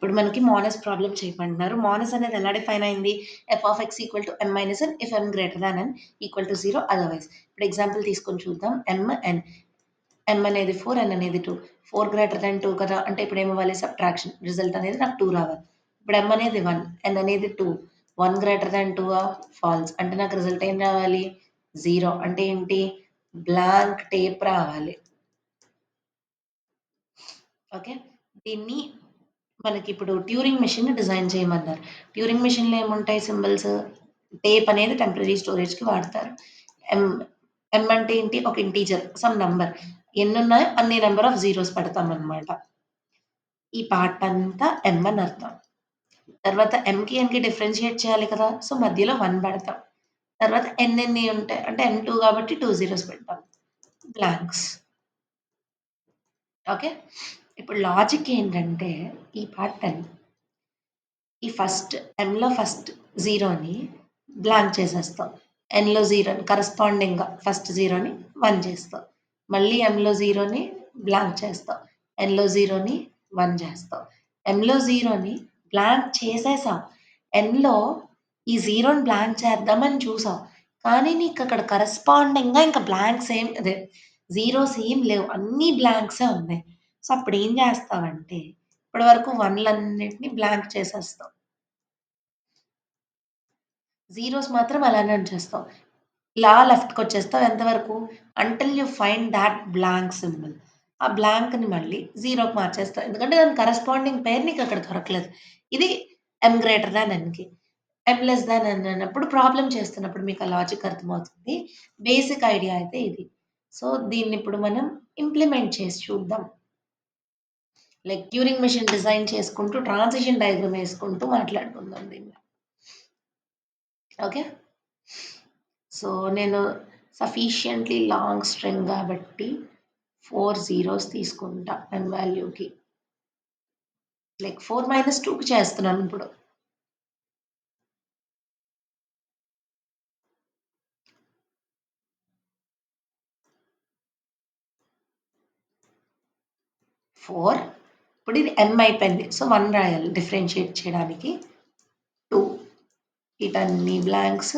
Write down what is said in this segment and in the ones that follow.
ఇప్పుడు మనకి మోనస్ ప్రాబ్లమ్ చేయమంటున్నారు. మోనస్ అనేది ఎలా డిఫైన్ అయింది? F of x equal to m minus n if m greater than n equal to 0 otherwise. ఇప్పుడు ఎగ్జాంపుల్ తీసుకొని చూద్దాం. ఎన్. ఎం అనేది 4, ఎన్ అనేది 2. 4 గ్రేటర్ దాన్ 2 కదా! అంటే ఇప్పుడు ఏమవ్వాలి? సబ్ట్రాక్షన్. రిజల్ట్ అనేది నాకు 2 రావాలి. ఇప్పుడు ఎం అనేది 1, ఎన్ అనేది 2. 1 గ్రేటర్ దాన్ 2 ఫాల్స్. అంటే నాకు రిజల్ట్ ఏం రావాలి? 0. అంటే ఏంటి? బ్లాంక్ టేప్ రావాలి. ఓకే. దీన్ని మనకిప్పుడు ట్యూరింగ్ మెషిన్‌ని డిజైన్ చేయమన్నారు. ట్యూరింగ్ మెషిన్‌లో ఏముంటాయి సింబల్స్? టేప్ అనేది టెంపరరీ స్టోరేజ్‌కి వాడతారు. ఎం ఎం అంటే ఏంటి? ఒక ఇంటీజర్ సమ్ నంబర్. ఎన్నున్నాయో అన్ని నంబర్ ఆఫ్ జీరోస్ పెడతామనమాట. ఈ పార్ట్ అంతా ఎం అని అర్థం. తర్వాత ఎంకి, ఎన్‌కి డిఫరెన్షియేట్ చేయాలి కదా! సో, మధ్యలో 1 పెడతాం. తర్వాత ఎన్నెన్ని ఉంటాయి అంటే ఎన్2 కాబట్టి 2 జీరోస్ పెడతాం. బ్లాంక్స్. ఓకే. ఇప్పుడు లాజిక్ ఏంటంటే ఈ పార్ట్ 10 ఈ ఎంలో ఫస్ట్ జీరోని బ్లాంక్ చేసేస్తాం. ఎన్‌లో జీరోని కరస్పాండింగ్‌గా ఫస్ట్ జీరోని 1 చేస్తాం. మళ్ళీ ఎంలో జీరోని బ్లాంక్ చేస్తాం. ఎన్‌లో జీరోని 1 చేస్తాం. ఎంలో జీరోని బ్లాంక్ చేసేసాం. ఎన్‌లో ఈ జీరోని బ్లాంక్ చేద్దామని చూసాం. కానీ నీకక్కడ కరస్పాండింగ్‌గా ఇంకా బ్లాంక్స్ అదే జీరోస్ ఏం లేవు. అన్నీ బ్లాంక్సే ఉన్నాయి. సో, అప్పుడేం చేస్తావంటే ఇప్పటి వరకు 1లన్నిటిని బ్లాంక్ చేసేస్తాం. జీరోస్ మాత్రం అలానే ఉంచేస్తాం. ఇలా లెఫ్ట్‌కొచ్చేస్తావు ఎంతవరకు? Until you find thought blank symbol. ఆ బ్లాంక్‌ని మళ్ళీ జీరోకి మార్చేస్తావు. ఎందుకంటే దాని కరస్పాండింగ్ పెయిర్ నీకక్కడ దొరకలేదు. ఇది ఎమ్ గ్రేటర్ థాన్ ఎన్‌కి. ఎమ్ లెస్ థాన్ ఎన్ అన్నప్పుడు ప్రాబ్లమ్ చేస్తున్నప్పుడు మీకు ఆ లాజిక్ అర్థమవుతుంది. బేసిక్ ఐడియా అయితే ఇది. సో, దీన్నిప్పుడు మనం ఇంప్లిమెంట్ చేసి చూద్దాం. లైక్ ట్యూరింగ్ మెషిన్ డిజైన్ చేసుకుంటూ ట్రాన్సిషన్ డయాగ్రమ్ ఏసుకుంటూ మాట్లాడుకుందాం దీన్ని. ఓకే. సో, నేను సఫిషియంట్‌లీ లాంగ్ స్ట్రింగ్ గాబట్టి 4 జీరోస్ తీసుకుంటా ఎన్ వాల్యూకి. లైక్ 4 - 2కి చేస్తున్నానిప్పుడు. ఇప్పుడు ఇది ఎమ్ అయిపోయింది. సో, 1 రాయాలి డిఫరెన్షియేట్ చేయడానికి. 2 ఇటన్నీ బ్లాంక్స్.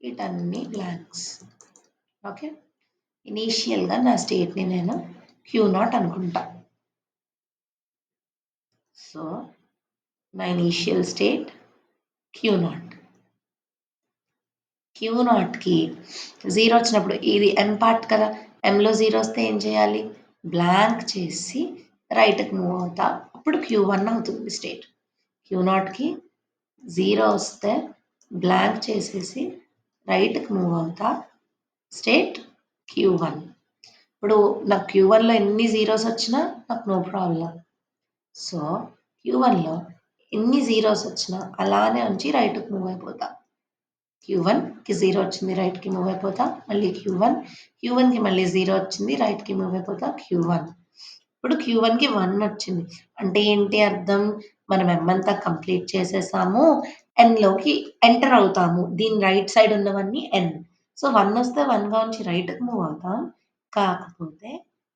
ఇటన్నీ బ్లాంక్స్. ఓకే. ఇనీషియల్‌గా నా స్టేట్‌ని నేను Q0 అనుకుంటా. సో, నా ఇనీషియల్ స్టేట్ Q0. Q0కి 0 వచ్చినప్పుడు ఇది ఎమ్ పార్ట్ కదా! ఎమ్‌లో 0 వస్తే ఏం చేయాలి? బ్లాంక్ చేసి రైట్‌కి మూవ్ అవుతా. అప్పుడు Q1 అవుతుంది స్టేట్. Q0కి 0 వస్తే బ్లాంక్ చేసేసి రైట్‌కి మూవ్ అవుతా. State Q1. ఇప్పుడు నాకు Q1లో ఎన్ని జీరోస్ వచ్చినా నాకు నో ప్రాబ్లమ్. సో, Q1లో ఎన్ని జీరోస్ వచ్చినా అలానే ఉంచి రైట్‌కి మూవ్ అయిపోతా. Q1కి 0 వచ్చింది రైట్‌కి మూవ్ అయిపోతా. మళ్ళీ Q1కి మళ్ళీ 0 వచ్చింది రైట్‌కి మూవ్ అయిపోతా. Q1. ఇప్పుడు Q1కి 1 వచ్చింది. అంటే ఏంటి అర్థం? మనం ఎమ్ అంతా కంప్లీట్ చేసేసాము. ఎన్‌లోకి ఎంటర్ అవుతాము. దీని రైట్ సైడ్ ఉన్నవన్నీ ఎన్. సో, 1 వస్తే 1గా ఉంచి రైట్‌కి మూవ్ అవుతాం. కాకపోతే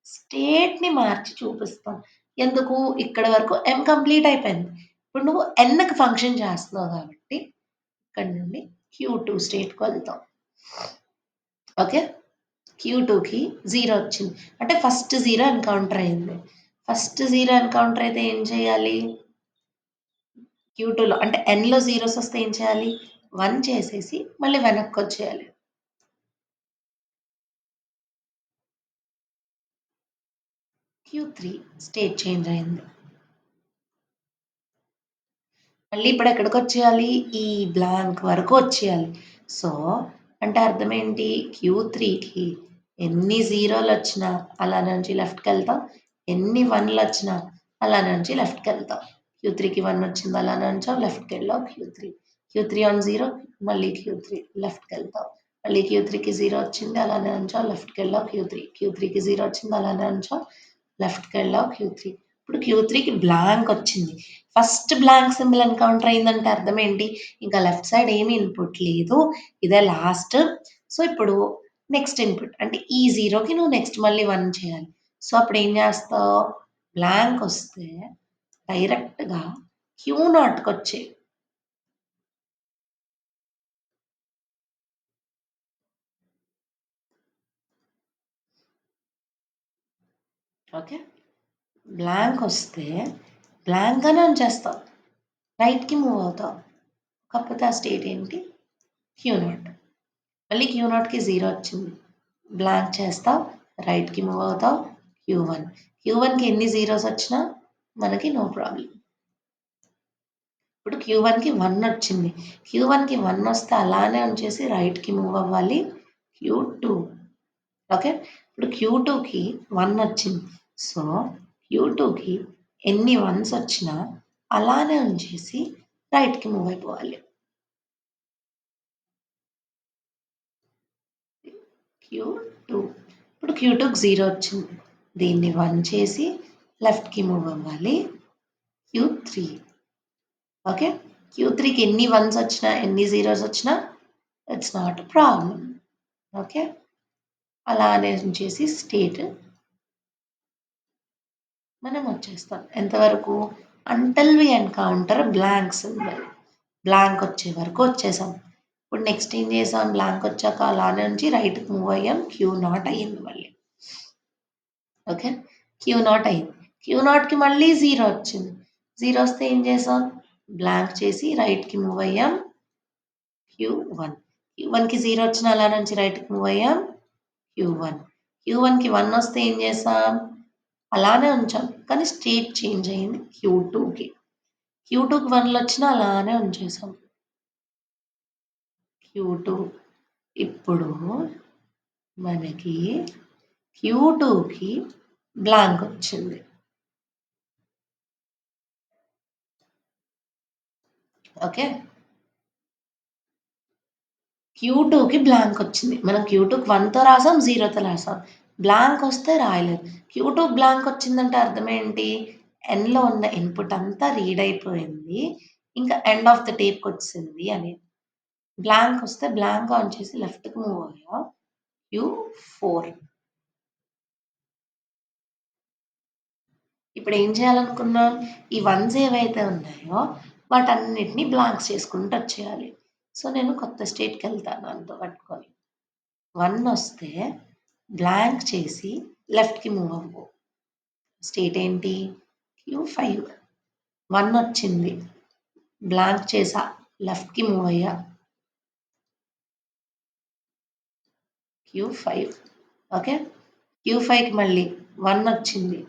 స్టేట్‌ని మార్చి చూపిస్తాం. ఎందుకు? ఇక్కడి వరకు ఎమ్ కంప్లీట్ అయిపోయింది. ఇప్పుడు నువ్వు ఎన్‌కి ఫంక్షన్ చేస్తున్నావు కాబట్టి ఇక్కడి నుండి Q2 స్టేట్‌కి వెళ్తాం. ఓకే. Q2కి 0 వచ్చింది. అంటే ఫస్ట్ 0 ఎన్‌కౌంటర్ అయింది. ఫస్ట్ 0 ఎన్‌కౌంటర్ అయితే ఏం చేయాలి? Q2లో అంటే ఎన్‌లో జీరోస్ వస్తే ఏం చేయాలి? 1 చేసేసి మళ్ళీ వెనక్కొచ్చేయాలి. Q3 స్టేట్ చేంజ్ అయింది. మళ్ళీ ఇప్పుడెక్కడికొచ్చేయాలి? ఈ బ్లాంక్ వరకు వచ్చేయాలి. సో, అంటే అర్థమేంటి? Q3కి ఎన్ని జీరోలొచ్చినా అలా నుంచి లెఫ్ట్‌కెళ్తాం. ఎన్ని 1లొచ్చినా అలా నుంచి లెఫ్ట్‌కెళ్తాం. Q3కి 1 వచ్చింది అలా నుంచాం లెఫ్ట్‌కెళ్ళాం Q3. Q3 ఆన్ 0 మళ్ళీ Q3 లెఫ్ట్‌కెళ్తాం. మళ్ళీ Q3కి 0 వచ్చింది అలానే ఉంచాం లెఫ్ట్‌కెళ్ళాం Q3. Q3కి 0 వచ్చింది అలానే ఉంచాం లెఫ్ట్‌కెళ్ళాం Q3. ఇప్పుడు Q3కి బ్లాంక్ వచ్చింది. ఫస్ట్ బ్లాంక్ సింబల్ ఎన్‌కౌంటర్ అయిందంటే అర్థం ఏంటి? ఇంకా లెఫ్ట్ సైడ్ ఏమి ఇన్‌పుట్ లేదు. ఇదే లాస్ట్. సో, ఇప్పుడు నెక్స్ట్ ఇన్‌పుట్ అంటే ఈ 0కి నువ్వు నెక్స్ట్ మళ్ళీ 1 చేయాలి. సో, అప్పుడేం చేస్తావు? బ్లాంక్ వస్తే డైరెక్ట్‌గా Q0 ఓకే. బ్లాంక్ వస్తే బ్లాంక్‌గానే ఉంచేస్తాం. రైట్‌కి మూవ్ అవుతాం. కాకపోతే ఆ స్టేట్ ఏంటి? Q0. మళ్ళీ Q0కి 0 వచ్చింది. బ్లాంక్ చేస్తావు, రైట్‌కి మూవ్ అవుతావు, Q1. Q1కి ఎన్ని జీరోస్ వచ్చినా మనకి నో ప్రాబ్లమ్. ఇప్పుడు Q1కి 1 వచ్చింది. Q1కి 1 వస్తే అలానే ఉంచేసి రైట్‌కి మూవ్ అవ్వాలి. Q2. ఓకే. ఇప్పుడు Q2కి 1 వచ్చింది. సో, Q2కి ఎన్ని వన్స్ వచ్చినా అలానే ఉంచేసి రైట్‌కి మూవ్ అయిపోవాలి. Q2. ఇప్పుడు Q2కి 0 వచ్చింది. దీన్ని 1 చేసి లెఫ్ట్‌కి మూవ్ అవ్వాలి. Q3. ఓకే. Q3కి ఎన్ని వన్స్ వచ్చినా, ఎన్ని జీరోస్ వచ్చినా it's not a problem. Okay. అలానే ఉంచేసి స్టేట్ మనం వచ్చేస్తాం. ఎంతవరకు? Until we encounter blank symbol. Blank వచ్చే వరకు వచ్చేసాం. ఇప్పుడు నెక్స్ట్ ఏం చేసాం? బ్లాంక్ వచ్చాక అలానే నుంచి రైట్‌కి మూవ్ అయ్యాం. Q0 అయ్యింది మళ్ళీ. ఓకే. Q0 అయింది. Q0కి మళ్ళీ 0 వచ్చింది. 0 వస్తే ఏం చేసాం? బ్లాంక్ చేసి రైట్‌కి మూవ్ అయ్యాం. Q1. Q1కి 0 వచ్చిన అలా నుంచి రైట్‌కి మూవ్ అయ్యాం. Q1. Q1కి 1 వస్తే ఏం చేసాం? అలానే ఉంచాం. కానీ స్టేట్ చేంజ్ అయింది Q2కి. Q2కి 1లు వచ్చినా అలానే ఉంచేసాం. Q2. ఇప్పుడు మనకి Q2కి బ్లాంక్ వచ్చింది. ఓకే. Q2కి బ్లాంక్ వచ్చింది. మనం Q2కి 1తో రాసాం, 0తో రాసాం. బ్లాంక్ వస్తే రాయలేదు. Q2 బ్లాంక్ వచ్చిందంటే అర్థం ఏంటి? ఎన్‌లో ఉన్న ఇన్‌పుట్ అంతా రీడ్ అయిపోయింది. ఇంకా ఎండ్ ఆఫ్ ద టేప్‌కి వచ్చింది అని. బ్లాంక్ వస్తే బ్లాంక్ ఆన్ చేసి లెఫ్ట్‌కి మూవ్ అయ్యాం. Q4. ఇప్పుడు ఏం చేయాలనుకున్నాం? ఈ వన్స్ ఏవైతే ఉన్నాయో వాటన్నిటిని బ్లాంక్స్ చేసుకుంటూ వచ్చేయాలి. సో, నేను కొత్త స్టేట్‌కెళ్తాను దాంతో పట్టుకొని. 1 వస్తే బ్లాంక్ చేసి లెఫ్ట్‌కి మూవ్ అవ్వు. స్టేట్ ఏంటి? Q5. 1 వచ్చింది. బ్లాంక్ చేసా. లెఫ్ట్‌కి మూవ్ అయ్యా. Q5. ఓకే. Q5కి మళ్ళీ 1 వచ్చింది.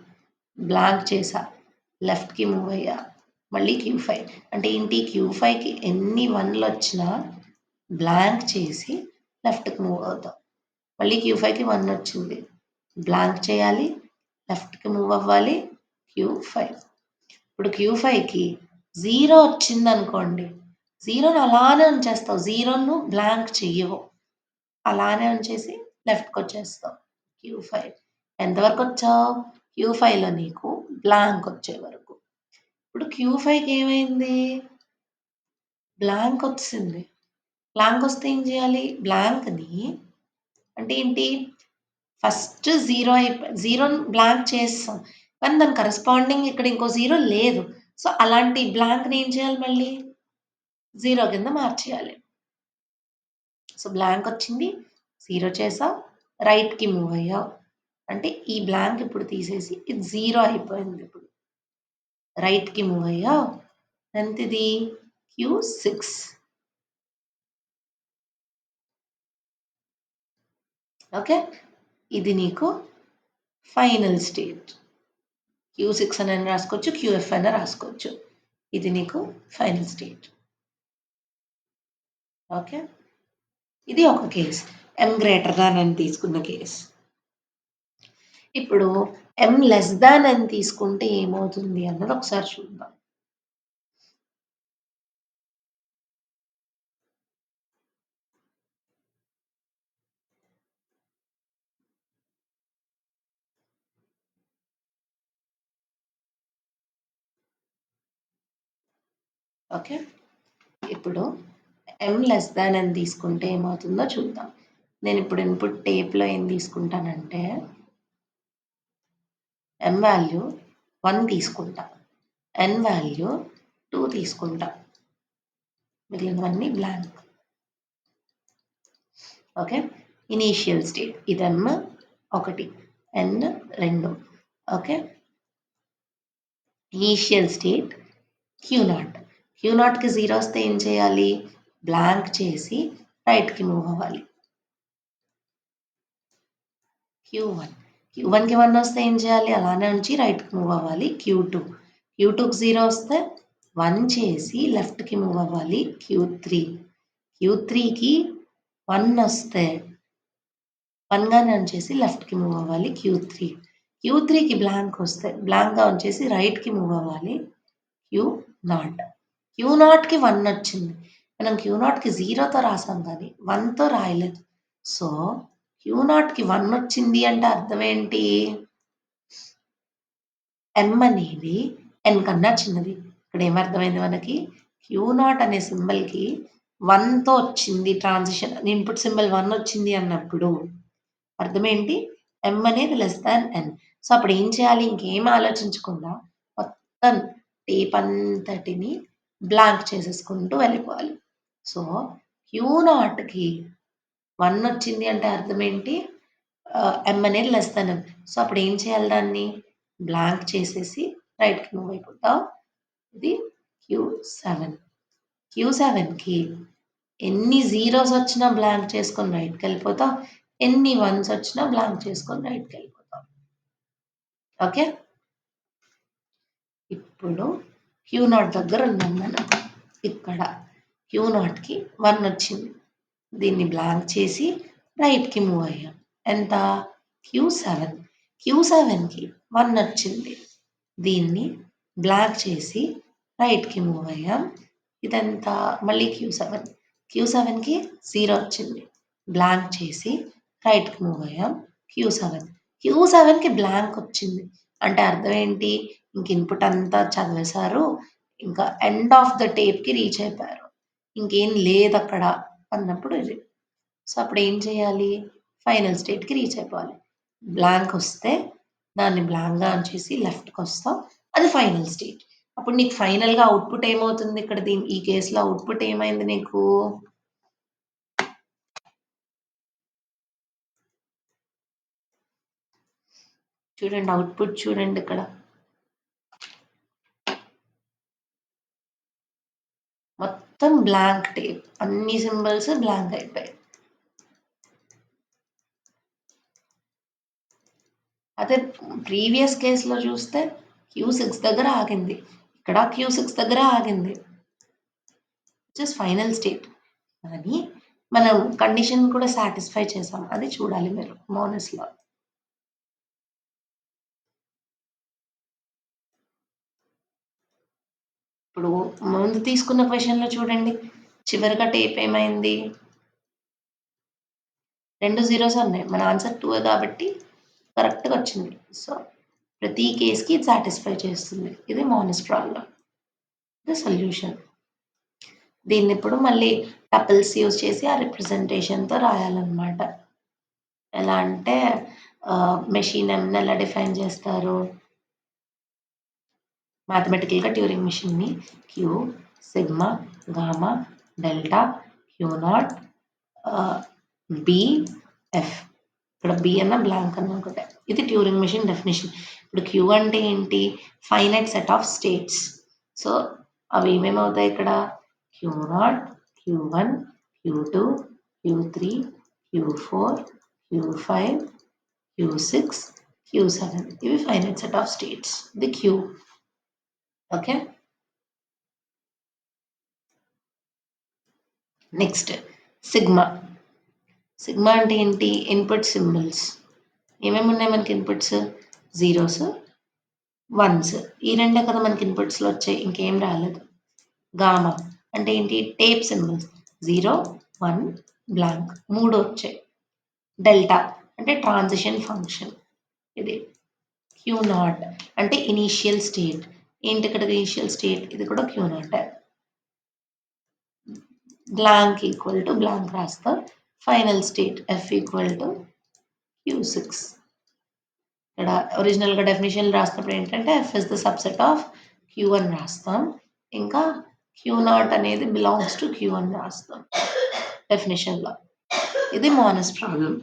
బ్లాంక్ చేసా. లెఫ్ట్‌కి మూవ్ అయ్యా. మళ్ళీ Q5. అంటే ఏంటి? Q5కి ఎన్ని 1లు వచ్చినా బ్లాంక్ చేసి లెఫ్ట్‌కి మూవ్ అవుతాం. మళ్ళీ Q5కి 1 వచ్చింది. బ్లాంక్ చేయాలి. లెఫ్ట్‌కి మూవ్ అవ్వాలి. Q5. ఇప్పుడు Q5కి 0 వచ్చిందనుకోండి. 0ని అలానే ఉంచేస్తావు. 0ను బ్లాంక్ చెయ్యవు. అలానే ఉంచేసి లెఫ్ట్‌కొచ్చేస్తావు. Q5. ఎంతవరకు వచ్చావు? Q5లో నీకు బ్లాంక్ వచ్చే వరకు. ఇప్పుడు Q5కి ఏమైంది? బ్లాంక్ వచ్చింది. బ్లాంక్ వస్తే ఏం చేయాలి? బ్లాంక్‌ని అంటే ఏంటి? ఫస్ట్ 0ని బ్లాంక్ చేసేసాం. కానీ దాని కరెస్పాండింగ్ ఇక్కడ ఇంకో 0 లేదు. సో, అలాంటి బ్లాంక్‌ని ఏం చేయాలి మళ్ళీ? 0 కింద మార్చేయాలి. సో, బ్లాంక్ వచ్చింది. 0 చేసావు. రైట్‌కి మూవ్ అయ్యావు. అంటే ఈ బ్లాంక్ ఇప్పుడు తీసేసి ఇది 0 అయిపోయింది ఇప్పుడు. రైట్‌కి మూవ్ అయ్యావు. ఎంతిది? Q6. ఓకే. ఇది నీకు ఫైనల్ స్టేట్. Q6 అనైనా రాసుకోవచ్చు. QF అయినా రాసుకోవచ్చు. ఇది నీకు ఫైనల్ స్టేట్. ఓకే. ఇది ఒక కేస్. M N తీసుకున్న కేస్. ఇప్పుడు M<N తీసుకుంటే ఏమవుతుంది అన్నది ఒకసారి చూద్దాం. ఓకే. ఇప్పుడు M<N తీసుకుంటే ఏమవుతుందో చూద్దాం. నేను ఇప్పుడు ఇన్పుట్ టేప్‌లో ఏం తీసుకుంటానంటే M వాల్యూ 1 తీసుకుంటా. n వాల్యూ 2 తీసుకుంటా, మిగిలినవన్నీ బ్లాంక్. ఓకే, ఇనీషియల్ స్టేట్ ఇది m 1, n 2. Okay, initial state Q0కి 0 వస్తే ఏం చేయాలి? బ్లాంక్ చేసి రైట్కి మూవ్ అవ్వాలి. Q1కి 1 వస్తే ఏం చేయాలి? అలానే ఉంచి రైట్కి మూవ్ అవ్వాలి. Q2కి 0 వస్తే 1 చేసి లెఫ్ట్కి మూవ్ అవ్వాలి. Q3కి 1 వస్తే 1 గానే ఉంచేసి లెఫ్ట్కి మూవ్ అవ్వాలి. Q3కి బ్లాంక్ వస్తే బ్లాంక్గా ఉంచేసి రైట్కి మూవ్ అవ్వాలి. Q0కి 1 వచ్చింది, మనం Q0కి 0తో రాసాం కానీ 1తో రాయలేదు. సో Q0కి 1 వచ్చింది అంటే అర్థం ఏంటి? m అనేది n కన్నా చిన్నది. ఇక్కడ ఏమర్థమైంది మనకి? Q0 అనే సింబల్కి 1తో వచ్చింది ట్రాన్సిషన్, ఇన్పుట్ సింబల్ 1 వచ్చింది అన్నప్పుడు అర్థం ఏంటి? m అనేది n. సో అప్పుడు ఏం చేయాలి? ఇంకేం ఆలోచించకుండా మొత్తం టేప్ అంతటిని బ్లాంక్ చేసేసుకుంటూ వెళ్ళిపోవాలి. సో Q0కి 1 వచ్చింది అంటే అర్థం ఏంటి? m అనేది n. సో అప్పుడు ఏం చేయాలి? దాన్ని బ్లాంక్ చేసేసి రైట్కి మూవ్ అయిపోతాం. ఇది Q7కి ఎన్ని జీరోస్ వచ్చినా బ్లాంక్ చేసుకొని రైట్కి వెళ్ళిపోతాం, ఎన్ని వన్స్ వచ్చినా బ్లాంక్ చేసుకొని రైట్కి వెళ్ళిపోతాం. ఓకే, ఇప్పుడు Q0 దగ్గర ఉన్నాం మనం. ఇక్కడ Q0కి 1 వచ్చింది, దీన్ని బ్లాంక్ చేసి రైట్కి మూవ్ అయ్యాం. ఎంత? Q7కి 1 వచ్చింది, దీన్ని బ్లాంక్ చేసి రైట్కి మూవ్ అయ్యాం. ఇదంతా మళ్ళీ Q7కి 0 వచ్చింది, బ్లాంక్ చేసి రైట్కి మూవ్ అయ్యాం. Q7కి బ్లాంక్ వచ్చింది అంటే అర్థం ఏంటి? ఇంక ఇన్పుట్ అంతా చదివేశారు, ఇంకా ఎండ్ ఆఫ్ ద టేప్కి రీచ్ అయిపోయారు, ఇంకేం లేదు అక్కడ అన్నప్పుడు ఇది. సో అప్పుడు ఏం చేయాలి? ఫైనల్ స్టేట్కి రీచ్ అయిపోవాలి. బ్లాంక్ వస్తే దాన్ని బ్లాంక్గా ఉంచేసి లెఫ్ట్కి వస్తాం, అది ఫైనల్ స్టేట్. అప్పుడు నీకు ఫైనల్గా అవుట్పుట్ ఏమవుతుంది? ఇక్కడ ఈ కేసులో అవుట్పుట్ ఏమైంది నీకు? చూడండి, అవుట్పుట్ చూడండి, ఇక్కడ మొత్తం బ్లాంక్ టేప్, అన్ని సింబల్స్ బ్లాంక్ అయిపోయాయి. అదే ప్రీవియస్ కేసులో చూస్తే Q6 దగ్గర ఆగింది, ఇక్కడ Q6 దగ్గర ఆగింది, జస్ట్ ఫైనల్ స్టేట్. కానీ మనం కండిషన్ కూడా సాటిస్ఫై చేసాం, అది చూడాలి మీరు మోనస్లో. ఇప్పుడు ముందు తీసుకున్న క్వశ్చన్లో చూడండి, చివరిగా టేప్ ఏమైంది? 2 జీరోస్ ఉన్నాయి, మన ఆన్సర్ 2 కాబట్టి కరెక్ట్గా వచ్చింది. సో ప్రతి కేస్కి సాటిస్ఫై చేస్తుంది. ఇది మోనస్ ప్రాబ్లం, ఇది సొల్యూషన్. దీన్ని ఇప్పుడు మళ్ళీ టపుల్స్ యూజ్ చేసి ఆ రిప్రజెంటేషన్తో రాయాలన్నమాట. ఎలా అంటే మెషిన్ ఎంని ఎలా డిఫైన్ చేస్తారు? మ్యాథమెటికల్గా ట్యూరింగ్ మెషిన్ని Q, sigma, gamma, delta, Q0, B, F. ఇక్కడ B అన్న బ్లాంక్ అన్న ఒకటే. ఇది ట్యూరింగ్ మెషిన్ డెఫినేషన్. ఇప్పుడు Q అంటే ఏంటి? Finite set of states. So అవి ఏమేమి అవుతాయి ఇక్కడ? Q0, Q1, Q2, Q3, Q4, Q5, Q6, Q7. ఇవి ఫైనైట్ సెట్ ఆఫ్ స్టేట్స్. ఇది Q. Okay, next sigma. Sigma అంటే ఏంటి? ఇన్పుట్ సింబల్స్ ఏమేమి ఉన్నాయి మనకి? ఇన్పుట్స్ జీరోస్, వన్స్, ఈ రెండే కదా మనకి ఇన్పుట్స్లో వచ్చాయి, ఇంకేం రాలేదు. గామా అంటే ఏంటి? టేప్ సింబల్స్ 0, 1, బ్లాంక్, 3 వచ్చాయి. డెల్టా అంటే ట్రాన్సిషన్ ఫంక్షన్. ఇది Q0 అంటే ఇనీషియల్ స్టేట్. ఏంటి ఇక్కడ ఇనీషియల్ స్టేట్? ఇది కూడా Q0. Blank equal to blank రాస్తా, final state F equal to Q6. ఇక్కడ ఒరిజినల్గా డెఫినేషన్ రాసినప్పుడు ఏంటంటే F is the subset of Q అని రాస్తాం. ఇంకా క్యూ నాట్ అనేది బిలాంగ్స్ టు క్యూ అని రాస్తాం డెఫినిషన్‌లో. ఇది మోనోస్ ప్రాబ్లమ్.